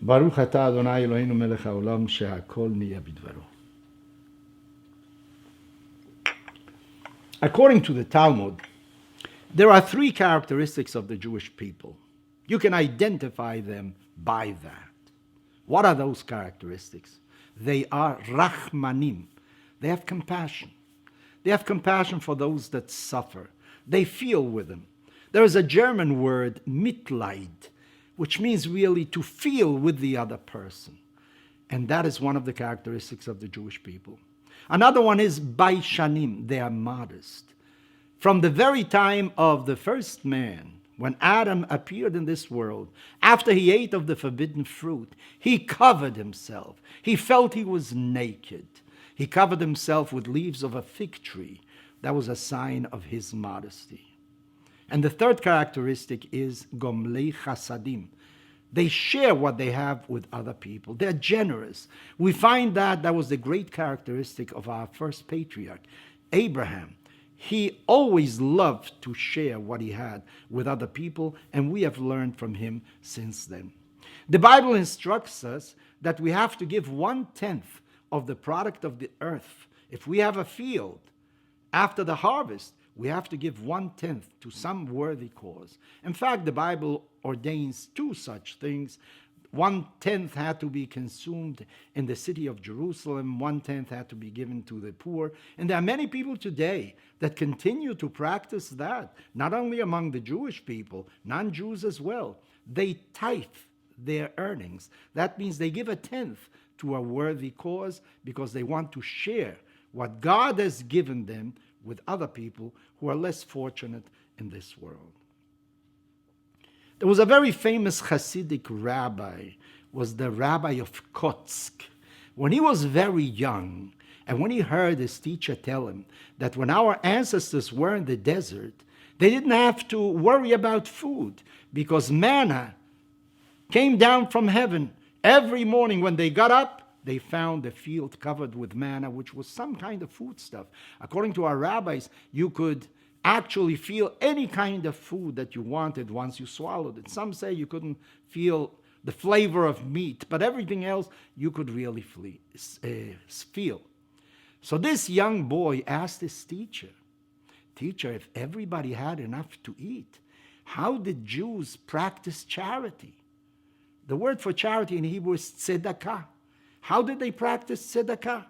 ברוך אתה אדוני אלוהינו מלך העולם שהכל נהיה בדברו. According to the Talmud, there are three characteristics of the Jewish people. You can identify them by that. What are those characteristics? They are rachmanim. They have compassion. They have compassion for those that suffer. They feel with them. There is a German word, Mitleid, which means really to feel with the other person. And that is one of the characteristics of the Jewish people. Another one is baishanim. They are modest. From the very time of the first man, when Adam appeared in this world, after he ate of the forbidden fruit, he covered himself. He felt he was naked. He covered himself with leaves of a fig tree. That was a sign of his modesty. And the third characteristic is gomlei chasadim. They share what they have with other people. They're generous. We find that was the great characteristic of our first patriarch, Abraham. He always loved to share what he had with other people, and we have learned from him since then. The Bible instructs us that we have to give 1/10 of the product of the earth. If we have a field, after the harvest, we have to give 1/10 to some worthy cause. In fact, the Bible ordains two such things. 1/10 had to be consumed in the city of Jerusalem. 1/10 had to be given to the poor. And there are many people today that continue to practice that, not only among the Jewish people, non-Jews as well. They tithe their earnings. That means they give 1/10 to a worthy cause because they want to share what God has given them with other people who are less fortunate in this world. There was a very famous Hasidic rabbi, was the rabbi of Kotsk. When he was very young, and when he heard his teacher tell him that when our ancestors were in the desert, they didn't have to worry about food because manna came down from heaven. Every morning when they got up, they found the field covered with manna, which was some kind of foodstuff. According to our rabbis, you could actually feel any kind of food that you wanted once you swallowed it. Some say you couldn't feel the flavor of meat, but everything else you could really feel. So this young boy asked his teacher, "Teacher, if everybody had enough to eat, how did Jews practice charity?" The word for charity in Hebrew is tzedakah. How did they practice tzedakah?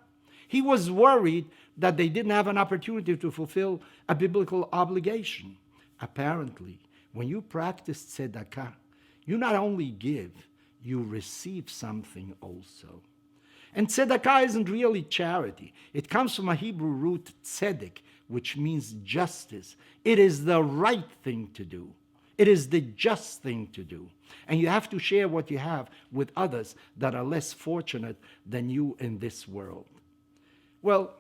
He was worried that they didn't have an opportunity to fulfill a biblical obligation. Apparently, when you practice tzedakah, you not only give, you receive something also. And tzedakah isn't really charity. It comes from a Hebrew root tzedek, which means justice. It is the right thing to do. It is the just thing to do. And you have to share what you have with others that are less fortunate than you in this world. Well,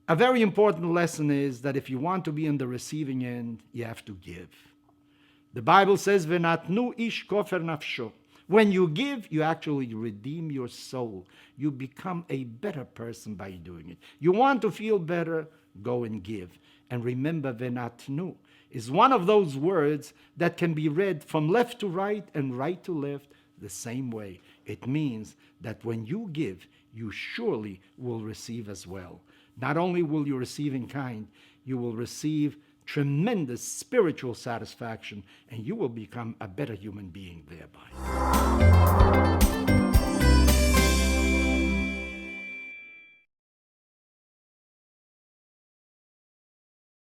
a very important lesson is that if you want to be in the receiving end, you have to give. The Bible says, "V'natnu ish kofer nafsho." When you give, you actually redeem your soul. You become a better person by doing it. You want to feel better, go and give. And remember, "V'natnu" is one of those words that can be read from left to right and right to left the same way. It means that when you give, you surely will receive as well. Not only will you receive in kind, you will receive tremendous spiritual satisfaction, and you will become a better human being thereby.